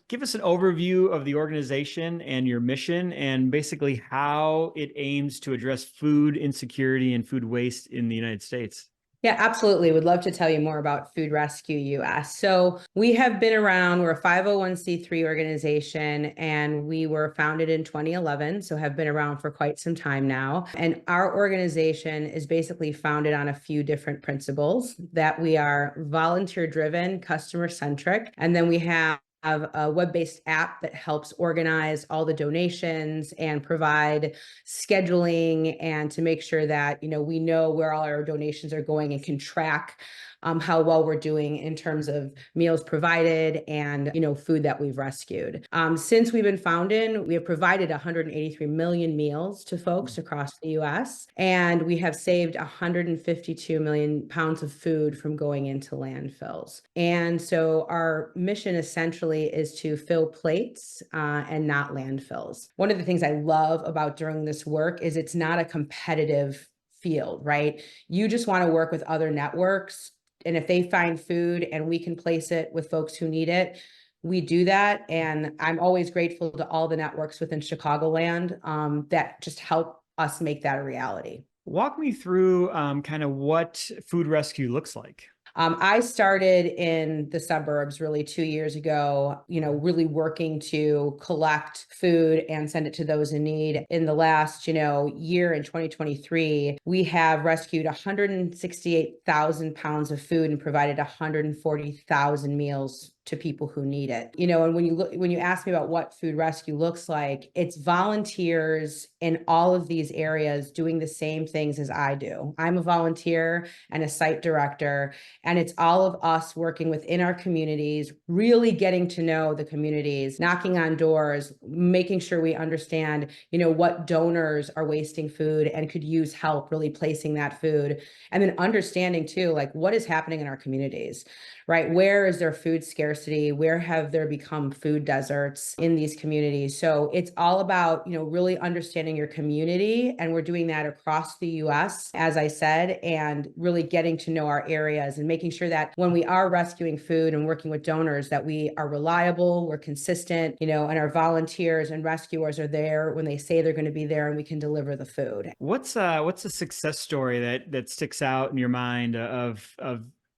give us an overview of the organization and your mission and basically how it aims to address food insecurity and food waste in the United States? Yeah, absolutely. Would love to tell you more about Food Rescue US. So we have been around, we're a 501(c)(3) organization, and we were founded in 2011, so have been around for quite some time now. And our organization is basically founded on a few different principles: that we are volunteer driven, customer centric, and then we have a web-based app that helps organize all the donations and provide scheduling, and to make sure that we know where all our donations are going and can track how well we're doing in terms of meals provided and food that we've rescued. Since we've been founded, we have provided 183 million meals to folks across the U.S., and we have saved 152 million pounds of food from going into landfills. And so our mission essentially is to fill plates and not landfills. One of the things I love about doing this work is it's not a competitive field, right? You just want to work with other networks, and if they find food and we can place it with folks who need it, we do that. And I'm always grateful to all the networks within Chicagoland that just help us make that a reality. Walk me through kind of what food rescue looks like. I started in the suburbs really 2 years ago, really working to collect food and send it to those in need. In the last, year, in 2023, we have rescued 168,000 pounds of food and provided 140,000 meals to people who need it. And when you ask me about what food rescue looks like, it's volunteers in all of these areas doing the same things as I do. I'm a volunteer and a site director, and it's all of us working within our communities, really getting to know the communities, knocking on doors, making sure we understand, what donors are wasting food and could use help really placing that food. And then understanding too, like, what is happening in our communities, right? Where is there food scarcity? Where have there become food deserts in these communities? So it's all about, really understanding your community. And we're doing that across the US, as I said, and really getting to know our areas and making sure that when we are rescuing food and working with donors, that we are reliable, we're consistent, and our volunteers and rescuers are there when they say they're going to be there, and we can deliver the food. What's a success story that sticks out in your mind of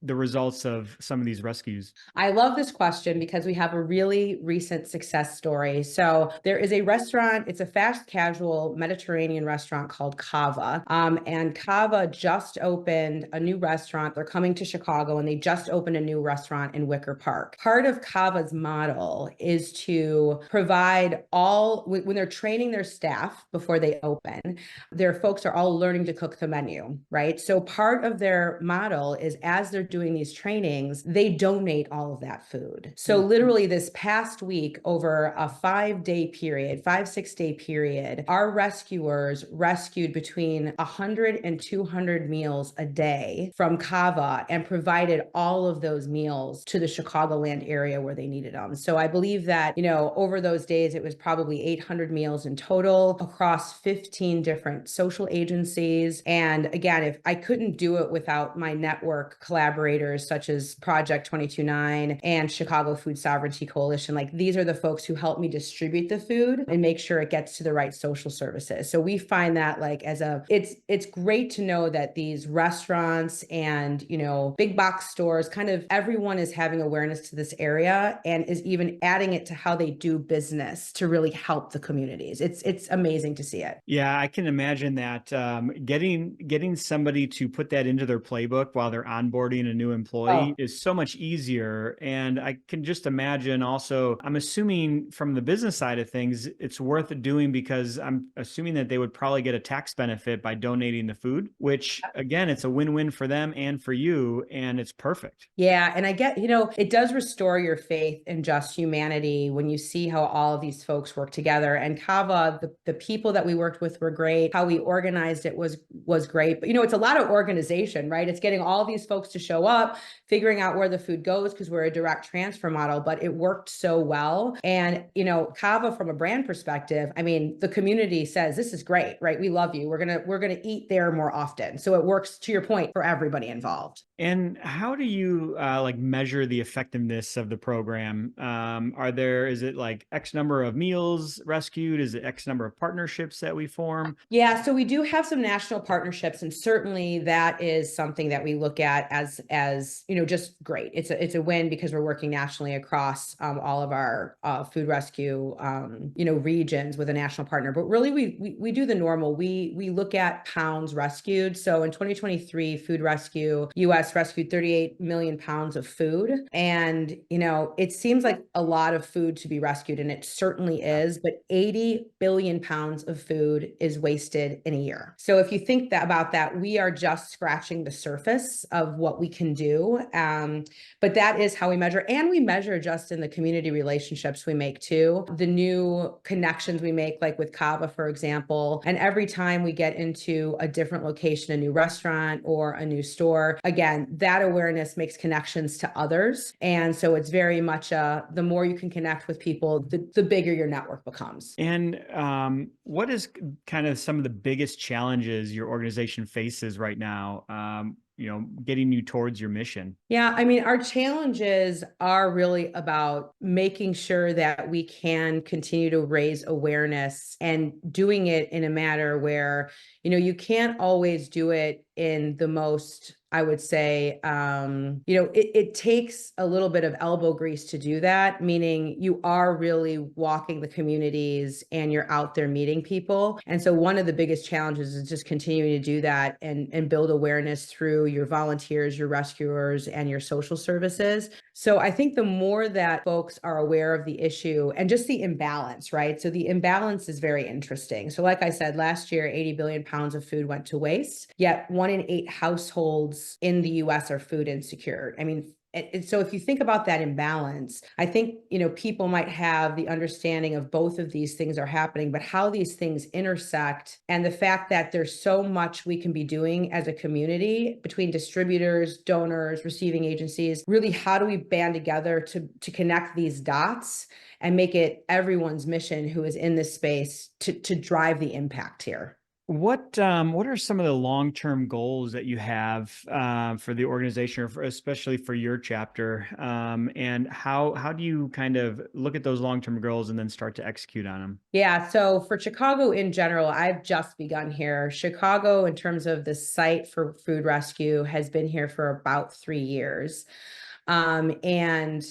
the results of some of these rescues? I love this question because we have a really recent success story. So there is a restaurant, it's a fast casual Mediterranean restaurant called Cava. And Cava just opened a new restaurant. They're coming to Chicago, and they just opened a new restaurant in Wicker Park. Part of Cava's model is to provide when they're training their staff before they open, their folks are all learning to cook the menu, right? So part of their model is, as they're doing these trainings, they donate all of that food. So literally this past week, over a 6-day period, our rescuers rescued between 100 and 200 meals a day from Cava and provided all of those meals to the Chicagoland area where they needed them. So I believe that, over those days, it was probably 800 meals in total across 15 different social agencies. And again, if I couldn't do it without my network collaborators, such as Project 229 and Chicago Food Sovereignty Coalition. Like, these are the folks who help me distribute the food and make sure it gets to the right social services. So we find that, like, it's great to know that these restaurants and, big box stores, kind of everyone is having awareness to this area and is even adding it to how they do business to really help the communities. It's amazing to see it. Yeah, I can imagine that getting somebody to put that into their playbook while they're onboarding a new employee Oh, is so much easier. And I can just imagine also, I'm assuming from the business side of things, it's worth doing because I'm assuming that they would probably get a tax benefit by donating the food, which again, it's a win-win for them and for you, and it's perfect. yeah. And I get, it does restore your faith in just humanity when you see how all of these folks work together. And Cava, the people that we worked with were great. How we organized it was great. But, it's a lot of organization, right? It's getting all these folks to show show up, figuring out where the food goes because we're a direct transfer model, but it worked so well. And, Kava from a brand perspective, I mean, the community says, this is great, right? We love you. We're going to eat there more often. So it works, to your point, for everybody involved. And how do you like measure the effectiveness of the program? Is it like X number of meals rescued? Is it X number of partnerships that we form? Yeah, so we do have some national partnerships, and certainly that is something that we look at as just great. It's a win because we're working nationally across all of our food rescue regions with a national partner. But really, we do the normal. We look at pounds rescued. So in 2023, Food Rescue US rescued 38 million pounds of food, and it seems like a lot of food to be rescued, and it certainly is. But 80 billion pounds of food is wasted in a year. So if you think about that, we are just scratching the surface of what we can do. But that is how we measure. And we measure just in the community relationships we make too, the new connections we make, like with Kava, for example. And every time we get into a different location, a new restaurant or a new store, again, that awareness makes connections to others. And so it's very much the more you can connect with people, the bigger your network becomes. And what is kind of some of the biggest challenges your organization faces right now? Getting you towards your mission. Yeah, I mean, our challenges are really about making sure that we can continue to raise awareness and doing it in a manner where, you can't always do it in the most, I would say, it takes a little bit of elbow grease to do that, meaning you are really walking the communities and you're out there meeting people. And so one of the biggest challenges is just continuing to do that and build awareness through your volunteers, your rescuers, and your social services. So I think the more that folks are aware of the issue and just the imbalance, right? So the imbalance is very interesting. So like I said, last year, 80 billion pounds of food went to waste, yet 1 in 8 households in the US are food insecure. I mean, and so if you think about that imbalance, I think, people might have the understanding of both of these things are happening, but how these things intersect and the fact that there's so much we can be doing as a community between distributors, donors, receiving agencies, really, how do we band together to connect these dots and make it everyone's mission who is in this space to drive the impact here? What are some of the long-term goals that you have for the organization, or especially for your chapter? And how do you kind of look at those long-term goals and then start to execute on them? Yeah, so for Chicago in general, I've just begun here. Chicago, in terms of the site for food rescue, has been here for about 3 years. And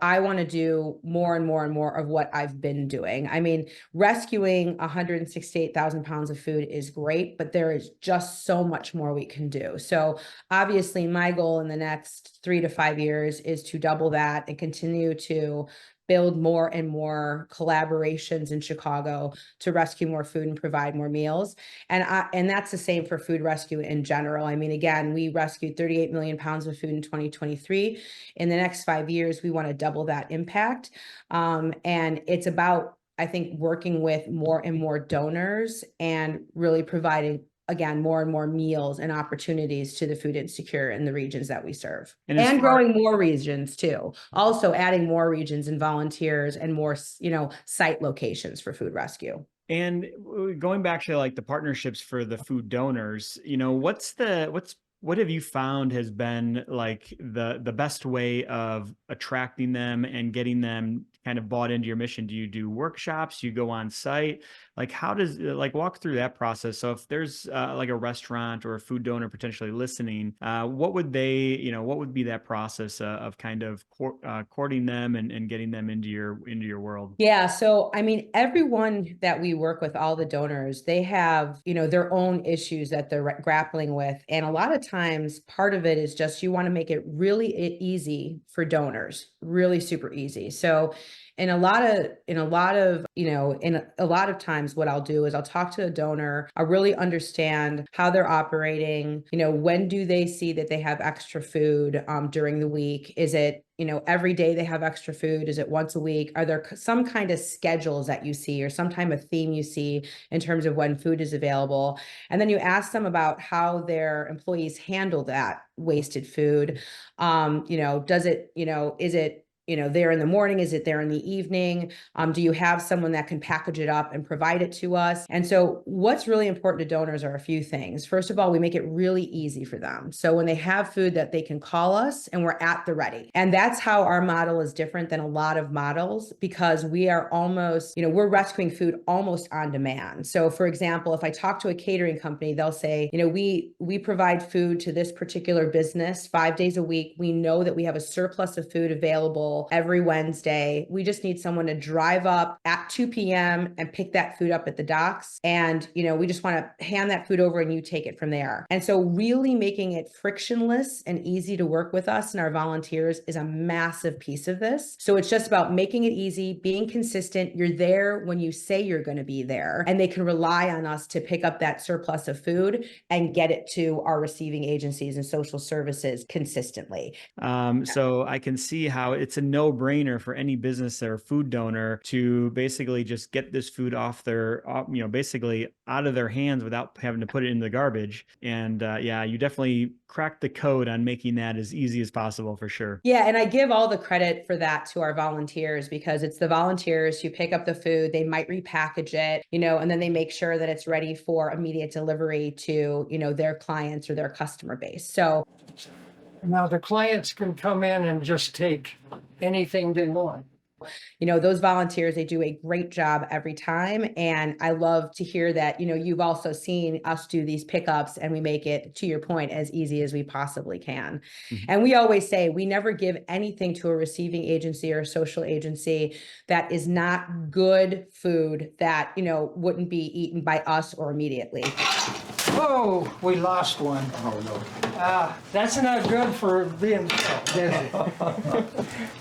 I want to do more and more and more of what I've been doing. I mean, rescuing 168,000 pounds of food is great, but there is just so much more we can do. So obviously my goal in the next 3 to 5 years is to double that and continue to build more and more collaborations in Chicago to rescue more food and provide more meals. And that's the same for food rescue in general. I mean, again, we rescued 38 million pounds of food in 2023. In the next 5 years, we want to double that impact. And it's about, I think, working with more and more donors and really providing, again, more and more meals and opportunities to the food insecure in the regions that we serve, And as and far growing more regions too. Also adding more regions and volunteers and more, site locations for food rescue. And going back to like the partnerships for the food donors, what have you found has been like the best way of attracting them and getting them kind of bought into your mission? Do you do workshops? Do you go on site? Like how does like walk through that process? So if there's like a restaurant or a food donor potentially listening, what would be that process of kind of courting them and getting them into your world? Yeah. So, I mean, everyone that we work with, all the donors, they have, their own issues that they're grappling with. And a lot of times, part of it is just you want to make it really easy for donors, really super easy. So, In a lot of times what I'll do is I'll talk to a donor, I'll really understand how they're operating, when do they see that they have extra food during the week? Is it every day they have extra food? Is it once a week? Are there some kind of schedules that you see or some kind of theme you see in terms of when food is available? And then you ask them about how their employees handle that wasted food. Does it, is it, there in the morning? Is it there in the evening? Do you have someone that can package it up and provide it to us? And so what's really important to donors are a few things. First of all, we make it really easy for them. So when they have food that they can call us and we're at the ready. And that's how our model is different than a lot of models, because we are almost, we're rescuing food almost on demand. So for example, if I talk to a catering company, they'll say, we provide food to this particular business 5 days a week. We know that we have a surplus of food available every Wednesday. We just need someone to drive up at 2 p.m. and pick that food up at the docks. And, we just want to hand that food over and you take it from there. And so really making it frictionless and easy to work with us and our volunteers is a massive piece of this. So it's just about making it easy, being consistent. You're there when you say you're going to be there, and they can rely on us to pick up that surplus of food and get it to our receiving agencies and social services consistently. So I can see how it's a no-brainer for any business or food donor to basically just get this food off basically out of their hands without having to put it in the garbage. And yeah, you definitely cracked the code on making that as easy as possible for sure. Yeah, and I give all the credit for that to our volunteers, because it's the volunteers who pick up the food, they might repackage it, and then they make sure that it's ready for immediate delivery to, their clients or their customer base. So now the clients can come in and just take anything they want. Those volunteers, they do a great job every time. And I love to hear that, you've also seen us do these pickups and we make it, to your point, as easy as we possibly can. Mm-hmm. And we always say we never give anything to a receiving agency or a social agency that is not good food that, wouldn't be eaten by us or immediately. Oh, we lost one. Oh, no. That's not good for being is it?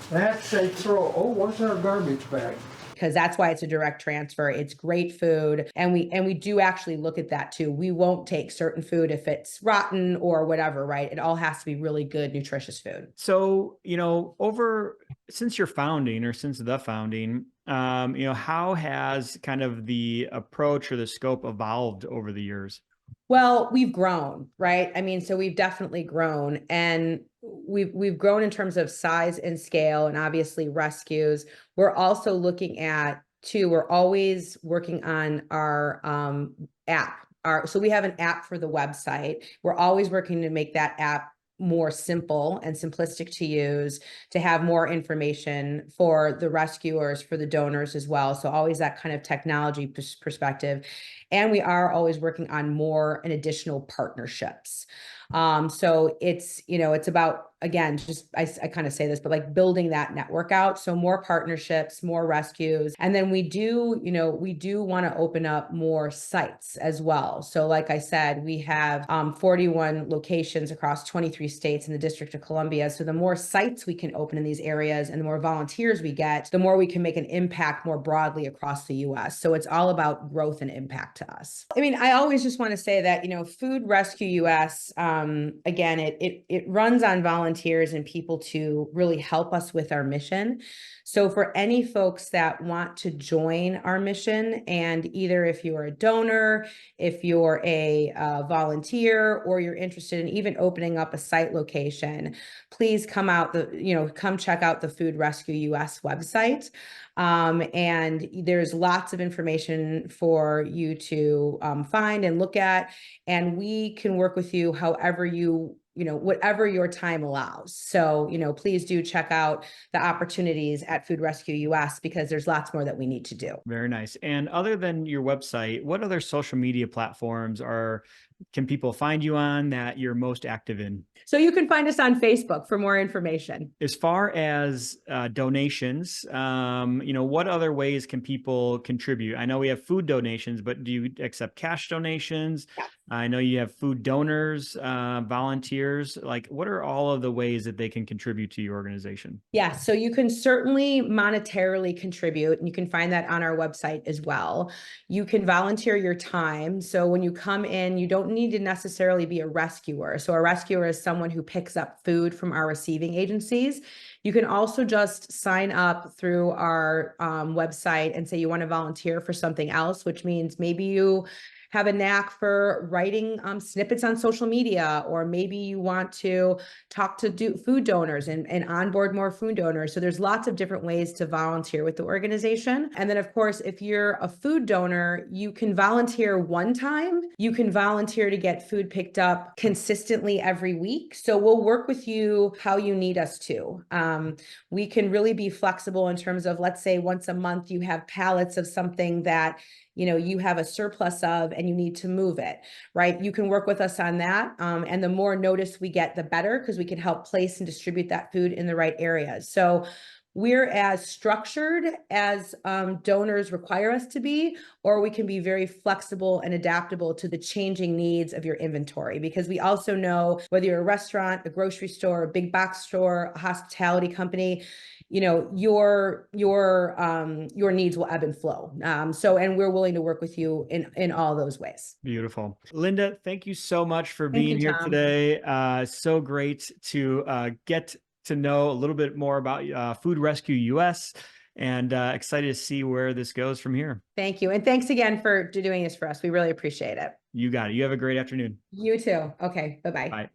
That's a throw. Oh, what's our garbage bag? Because that's why it's a direct transfer. It's great food. And we do actually look at that too. We won't take certain food if it's rotten or whatever, right? It all has to be really good, nutritious food. So, since your founding or since the founding, how has kind of the approach or the scope evolved over the years? Well, we've grown, right? I mean, so we've definitely grown, and we've grown in terms of size and scale, and obviously rescues. We're also looking at we're always working on our app. So we have an app for the website. We're always working to make that app more simple and simplistic to use, to have more information for the rescuers, for the donors as well. So always that kind of technology perspective. And we are always working on more and additional partnerships. So it's about, again, just I kind of say this, but like building that network out. So more partnerships, more rescues. And then we do want to open up more sites as well. So like I said, we have 41 locations across 23 states in the District of Columbia. So the more sites we can open in these areas and the more volunteers we get, the more we can make an impact more broadly across the US. So it's all about growth and impact to us. I mean, I always just want to say that, Food Rescue US, again, it runs on volunteers and people to really help us with our mission. So for any folks that want to join our mission, and either if you're a donor, if you're a volunteer, or you're interested in even opening up a site location, please come check out the Food Rescue US website. And there's lots of information for you to find and look at, and we can work with you however whatever your time allows. So, please do check out the opportunities at Food Rescue US, because there's lots more that we need to do. Very nice. And other than your website, what other social media platforms can people find you on that you're most active in? So you can find us on Facebook for more information. As far as donations, what other ways can people contribute? I know we have food donations, but do you accept cash donations? Yeah. I know you have food donors, volunteers. volunteers? Like, what are all of the ways that they can contribute to your organization? Yeah, so you can certainly monetarily contribute, and you can find that on our website as well. You can volunteer your time. So when you come in, you don't need to necessarily be a rescuer. So a rescuer is someone who picks up food from our receiving agencies. You can also just sign up through our website and say you want to volunteer for something else, which means maybe you have a knack for writing snippets on social media, or maybe you want to talk to food donors and onboard more food donors. So there's lots of different ways to volunteer with the organization. And then of course, if you're a food donor, you can volunteer one time. You can volunteer to get food picked up consistently every week. So we'll work with you how you need us to. We can really be flexible in terms of, let's say once a month you have pallets of something that you have a surplus of and you need to move it, right? You can work with us on that. And the more notice we get, the better, because we can help place and distribute that food in the right areas. So we're as structured as donors require us to be, or we can be very flexible and adaptable to the changing needs of your inventory, because we also know whether you're a restaurant, a grocery store, a big box store, a hospitality company, your needs will ebb and flow. And we're willing to work with you in all those ways. Beautiful. Linda, thank you so much for Thank being you, here Tom. today. So great to get to know a little bit more about Food Rescue US, and excited to see where this goes from here. Thank you. And thanks again for doing this for us. We really appreciate it. You got it. You have a great afternoon. You too. Okay. Bye-bye. Bye.